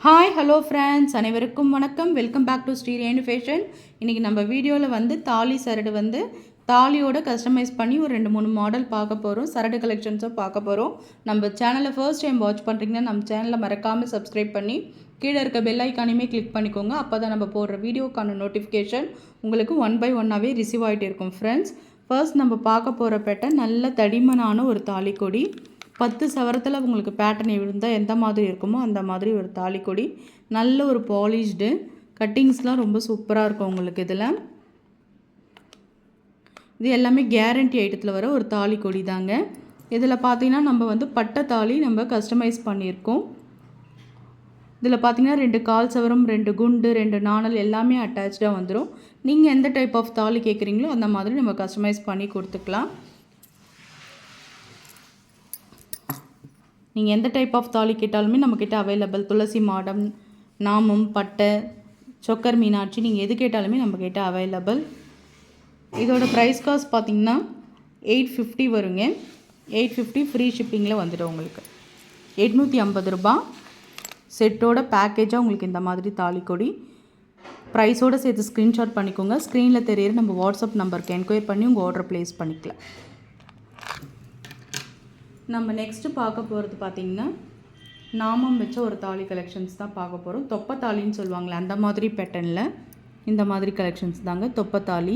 Hi hello friends, அனைவருக்கும் வணக்கம். Welcome back to Sri Renu fashion. இன்றைக்கி நம்ம வீடியோவில் வந்து தாலி சரடு வந்து தாலியோட கஸ்டமைஸ் பண்ணி ஒரு 2-3 மாடல் பார்க்க போகிறோம். சரடு கலெக்ஷன்ஸும் பார்க்க போகிறோம். நம்ம சேனலை ஃபர்ஸ்ட் டைம் வாட்ச் பண்ணுறீங்கன்னா நம்ம சேனலை மறக்காமல் சப்ஸ்கிரைப் பண்ணி கீழே இருக்க பெல் ஐக்கானையுமே கிளிக் பண்ணிக்கோங்க. அப்போ தான் நம்ம போடுற வீடியோக்கான நோட்டிஃபிகேஷன் உங்களுக்கு 1 by 1ஆகவே ரிசீவ் ஆகிட்டு இருக்கும். ஃப்ரெண்ட்ஸ், ஃபர்ஸ்ட் நம்ம பார்க்க போகிற பேட்டர்ன் நல்ல தடிமனான ஒரு தாலிக்கொடி. 10 சவரத்தில் உங்களுக்கு பேட்டர்ன் விழுந்தால் எந்த மாதிரி இருக்குமோ அந்த மாதிரி ஒரு தாலிக்கொடி. நல்ல ஒரு பாலிஷ்டு கட்டிங்ஸ்லாம் ரொம்ப சூப்பராக இருக்கும் உங்களுக்கு. இது எல்லாமே கேரண்டி ஐட்டத்தில் வர ஒரு தாலிக்கொடி தாங்க. இதில் பார்த்தீங்கன்னா நம்ம வந்து பட்டை தாலி நம்ம கஸ்டமைஸ் பண்ணியிருக்கோம். இதில் பார்த்தீங்கன்னா 2 கால் சவரம், 2 குண்டு, 2 நாணல் எல்லாமே அட்டாச்சாக வந்துடும். நீங்கள் எந்த டைப் ஆஃப் தாலி கேட்குறீங்களோ அந்த மாதிரி நம்ம கஸ்டமைஸ் பண்ணி கொடுத்துக்கலாம். நீங்கள் எந்த டைப் ஆஃப் தாலி கேட்டாலுமே நம்மக்கிட்ட அவைலபிள். துளசி மாடம், நாமம், பட்டை, சொக்கர் மீனாட்சி, நீங்கள் எது கேட்டாலுமே நம்மக்கிட்ட அவைலபிள். இதோட ப்ரைஸ் காஸ்ட் பார்த்திங்கன்னா 850 வருங்க. 850 ஃப்ரீ ஷிப்பிங்கில் வந்துடும் உங்களுக்கு. 850 ரூபா செட்டோட பேக்கேஜாக உங்களுக்கு இந்த மாதிரி தாலிக்கொடி. ப்ரைஸோடு சேர்த்து ஸ்க்ரீன்ஷாட் பண்ணிக்கோங்க. ஸ்க்ரீனில் தெரியிற நம்ம வாட்ஸ்அப் நம்பருக்கு என்கொயர் பண்ணி உங்கள் ஆர்டர் ப்ளேஸ் பண்ணிக்கலாம். நம்ம நெக்ஸ்ட்டு பார்க்க போகிறது பார்த்திங்கன்னா நாமம் வச்ச ஒரு தாலி கலெக்ஷன்ஸ் தான் பார்க்க போகிறோம். தொப்பை தாலின்னு சொல்லுவாங்களே அந்த மாதிரி பேட்டர்னில் இந்த மாதிரி கலெக்ஷன்ஸ் தாங்க தொப்பை தாலி.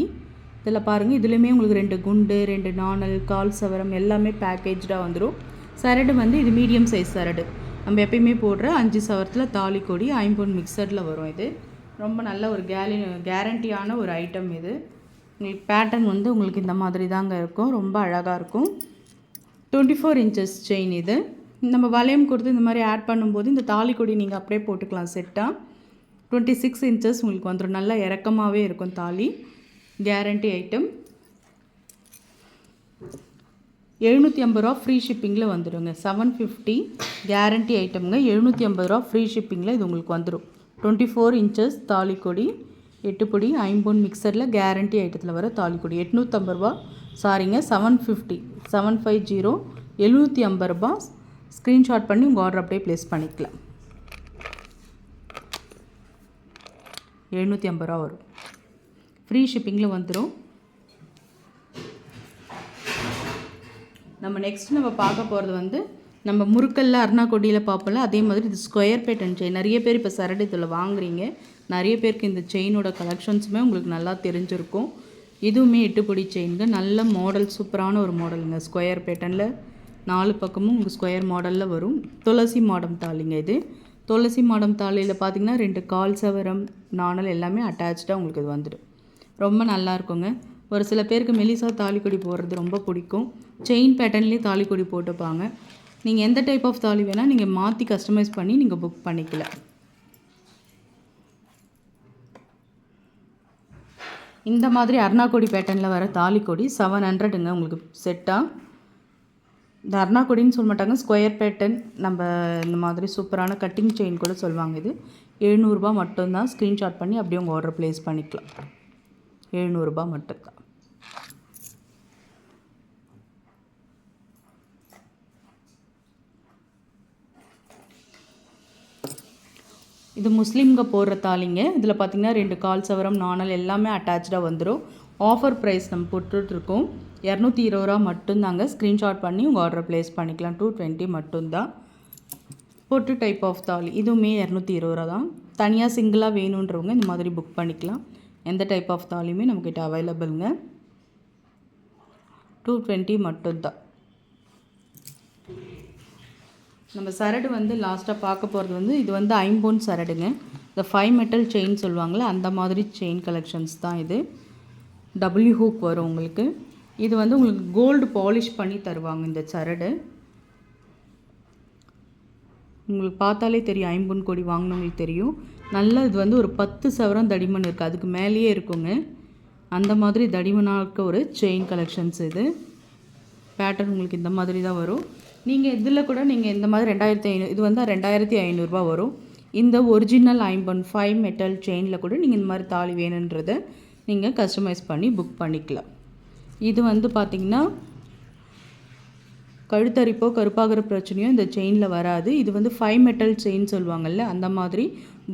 இதில் பாருங்கள், இதுலேயுமே உங்களுக்கு 2 குண்டு, 2 நாணல், கால் சவரம் எல்லாமே பேக்கேஜாக வந்துடும். சரடு வந்து இது மீடியம் சைஸ் சரடு. நம்ம எப்பயுமே போடுற 5 சவரத்தில் தாலிக்கொடி 5 மிக்சரில் வரும். இது ரொம்ப நல்ல ஒரு கேரண்டியான ஒரு ஐட்டம். இது உங்களுக்கு பேட்டர்ன் வந்து உங்களுக்கு இந்த மாதிரி தாங்க இருக்கும். ரொம்ப அழகாக இருக்கும். 24 இன்ச்சஸ் செயின். இது நம்ம வளையம் கொடுத்து இந்த மாதிரி ஆட் பண்ணும்போது இந்த தாலிக்கொடி நீங்கள் அப்படியே போட்டுக்கலாம் செட்டாக. 26 இன்ச்சஸ் உங்களுக்கு வந்துடும். நல்லா இறக்கமாகவே இருக்கும் தாலி. Guarantee item. 750 ரூபா ஃப்ரீ ஷிப்பிங்கில் வந்துடுங்க. 750 கேரண்டி ஐட்டம்ங்க. 750 ரூபா ஃப்ரீ ஷிப்பிங்கில் இது உங்களுக்கு வந்துடும். 24 இன்ச்சஸ் தாலிக்கொடி 8 பொடி 5 மிக்சரில் கேரண்டி ஐட்டத்தில் வர தாலிக்கொடி. 850 ரூபா, சாரிங்க 750 750 ரூபா. ஸ்க்ரீன்ஷாட் பண்ணி உங்கள் ஆர்டர் அப்படியே ப்ளேஸ் பண்ணிக்கலாம். 750 ரூபா வரும். ஃப்ரீ ஷிப்பிங்கில் வந்துடும். நம்ம நம்ம பார்க்க போகிறது வந்து நம்ம முறுக்கல்ல அருணாக்கொடியில் பார்ப்போம்ல, அதே மாதிரி இது ஸ்கொயர் பேட்டர்ன் செயின். நிறைய பேர் இப்போ சரடு இதில் வாங்குறீங்க. நிறைய பேருக்கு இந்த செயினோட கலெக்ஷன்ஸுமே உங்களுக்கு நல்லா தெரிஞ்சிருக்கும். இதுவுமே 8 பொடி செயினுங்க. நல்ல மாடல், சூப்பரான ஒரு மாடலுங்க. ஸ்கொயர் பேட்டர்னில் 4 பக்கமும் உங்களுக்கு ஸ்கொயர் மாடலில் வரும். துளசி மாடம் தாலிங்க. இது துளசி மாடம் தாலியில் பார்த்திங்கன்னா 2 கால் சவரம், நாணல் எல்லாமே அட்டாச்சாக உங்களுக்கு இது வந்துடும். ரொம்ப நல்லா இருக்குங்க. ஒரு சில பேருக்கு மெலிசா தாலிக்கொடி போடுறது ரொம்ப பிடிக்கும். செயின் பேட்டர்ன்லேயே தாலிக்கொடி போட்டுப்பாங்க. நீங்கள் எந்த டைப் ஆஃப் தாலி வேணால் நீங்கள் மாற்றி கஸ்டமைஸ் பண்ணி நீங்கள் புக் பண்ணிக்கலாம். இந்த மாதிரி அருணாக்கொடி பேட்டர்னில் வர தாலிக்கொடி 700ங்க உங்களுக்கு செட்டாக. இந்த அருணாக்கொடின்னு சொல்ல மாட்டாங்க, ஸ்கொயர் பேட்டர்ன். நம்ம இந்த மாதிரி சூப்பரான கட்டிங் செயின் கூட சொல்லுவாங்க. இது 700 ரூபா மட்டும்தான். ஸ்க்ரீன்ஷாட் பண்ணி அப்படியே உங்கள் ஆர்டர் ப்ளேஸ் பண்ணிக்கலாம். 700 ரூபா மட்டும்தான். இது முஸ்லீம்க போடுற தாலிங்க. இதில் பார்த்திங்கன்னா 2 கால் சவரம், நாணல் எல்லாமே அட்டாச்சாக வந்துடும். ஆஃபர் ப்ரைஸ் நம்ம போட்டுட்ருக்கோம். 220 ரூபா மட்டும்தாங்க. ஸ்க்ரீன்ஷாட் பண்ணி உங்கள் ஆர்டர் ப்ளேஸ் பண்ணிக்கலாம். 220 மட்டும்தான். பொட்டு டைப் ஆஃப் தாலி இதுவுமே 220 ரூபா தான். தனியாக சிங்கிளாக வேணுன்றவங்க இந்த மாதிரி புக் பண்ணிக்கலாம். எந்த டைப் ஆஃப் தாலியுமே நம்மக்கிட்ட அவைலபிள்ங்க. 220 மட்டும்தான். நம்ம சரடு வந்து லாஸ்ட்டாக பார்க்க போகிறது வந்து இது வந்து 5 சரடுங்க. இந்த 5 மெட்டல் செயின் சொல்லுவாங்களே அந்த மாதிரி செயின் கலெக்ஷன்ஸ் தான் இது. டபுள்யூ ஹூக் வரும் உங்களுக்கு. இது வந்து உங்களுக்கு கோல்டு பாலிஷ் பண்ணி தருவாங்க இந்த சரடு. உங்களுக்கு பார்த்தாலே தெரியும், 5 கொடி வாங்கினவங்களுக்கு தெரியும். நல்ல இது வந்து ஒரு 10 சவரம் தடிமன் இருக்குது, அதுக்கு மேலேயே இருக்குங்க. அந்த மாதிரி தடிமனாக இருக்க ஒரு செயின் கலெக்ஷன்ஸ் இது. பேட்டர்ன் உங்களுக்கு இந்த மாதிரி தான் வரும். நீங்கள் இதில் கூட நீங்கள் இந்த மாதிரி 2500, இது வந்து 2500 ரூபா வரும். இந்த ஒரிஜினல் 5 மெட்டல் செயினில் கூட நீங்கள் இந்த மாதிரி தாலி வேணுன்றதை நீங்கள் கஸ்டமைஸ் பண்ணி புக் பண்ணிக்கலாம். இது வந்து பார்த்திங்கன்னா கழுத்தரிப்போ கருப்பாகிற பிரச்சனையோ இந்த செயினில் வராது. இது வந்து 5 மெட்டல் செயின் சொல்லுவாங்கள்ல, அந்த மாதிரி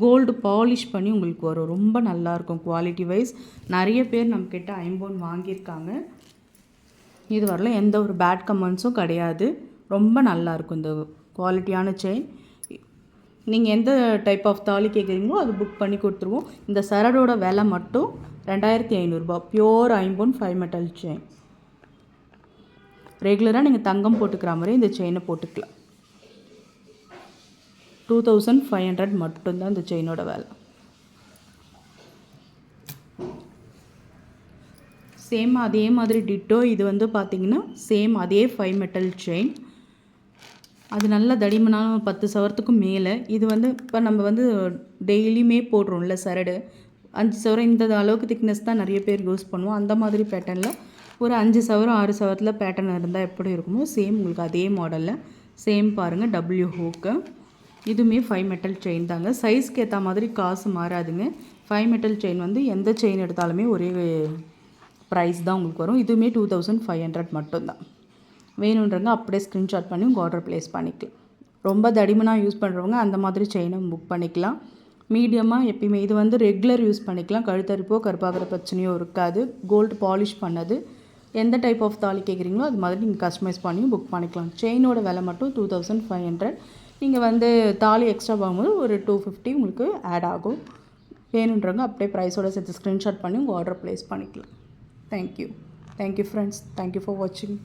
கோல்டு பாலிஷ் பண்ணி உங்களுக்கு வரும். ரொம்ப நல்லாயிருக்கும் குவாலிட்டி வைஸ். நிறைய பேர் நம்மக்கிட்ட ஐம்பொன் வாங்கியிருக்காங்க. இது வரல எந்த ஒரு பேட் கமெண்ட்ஸும் கிடையாது. ரொம்ப நல்லாயிருக்கும் இந்த குவாலிட்டியான செயின். நீங்கள் எந்த டைப் ஆஃப் தாலி கேட்குறீங்களோ அது புக் பண்ணி கொடுத்துருவோம். இந்த சரடோட விலை மட்டும் 2500 பியோர் ஐம்பொன் 5 மெட்டல் செயின். ரெகுலராக நீங்கள் தங்கம் போட்டுக்கிற மாதிரி இந்த செயினை போட்டுக்கலாம். 2500 மட்டும்தான் இந்த செயினோட விலை. சேம் அதே மாதிரி டிட்டோ இது வந்து பார்த்திங்கன்னா சேம் அதே 5 மெட்டல் செயின். அது நல்ல தடிமனான 10 சவரத்துக்கும் மேலே. இது வந்து இப்போ நம்ம வந்து டெய்லியுமே போடுறோம்ல சரடு, 5 சவரம் இந்த அளவுக்கு திக்னஸ் தான் நிறைய பேர் யூஸ் பண்ணுவோம். அந்த மாதிரி பேட்டர்னில் ஒரு 5 சவரம் 6 சவரத்தில் பேட்டர்ன் இருந்தால் எப்படி இருக்குமோ சேம் உங்களுக்கு அதே மாடலில் சேம் பாருங்கள். W hook. இதுவுமே 5 மெட்டல் செயின் தாங்க. சைஸ்க்கு ஏற்ற மாதிரி காசு மாறாதுங்க. 5 மெட்டல் செயின் வந்து எந்த செயின் எடுத்தாலுமே ஒரே ப்ரைஸ் தான் உங்களுக்கு வரும். இதுவுமே 2500 மட்டும்தான். வேணுன்றவங்க அப்படியே ஸ்க்ரீன்ஷாட் பண்ணி உங்கள் ஆர்டர் ப்ளேஸ் பண்ணிக்கலாம். ரொம்ப தடிமனாக யூஸ் பண்ணுறவங்க அந்த மாதிரி செயினை புக் பண்ணிக்கலாம். மீடியமாக எப்பயுமே இது வந்து ரெகுலர் யூஸ் பண்ணிக்கலாம். கழுத்தரிப்போ கருப்பாகிற பிரச்சனையோ இருக்காது. கோல்டு பாலிஷ் பண்ணது. எந்த டைப் ஆஃப் தாலி கேட்குறீங்களோ அது மாதிரி நீங்கள் கஸ்டமைஸ் பண்ணி புக் பண்ணிக்கலாம். செயினோட விலை மட்டும் 2500. நீங்கள் வந்து தாலி எக்ஸ்ட்ரா வாங்கும்போது ஒரு 250 உங்களுக்கு ஆட் ஆகும். வேணுன்றவங்க அப்படியே ப்ரைஸோடு சேர்த்து ஸ்க்ரீன்ஷாட் பண்ணி உங்கள் ஆர்டர் ப்ளேஸ் பண்ணிக்கலாம். Thank you friends. தேங்க்யூ ஃபார் வாட்சிங்.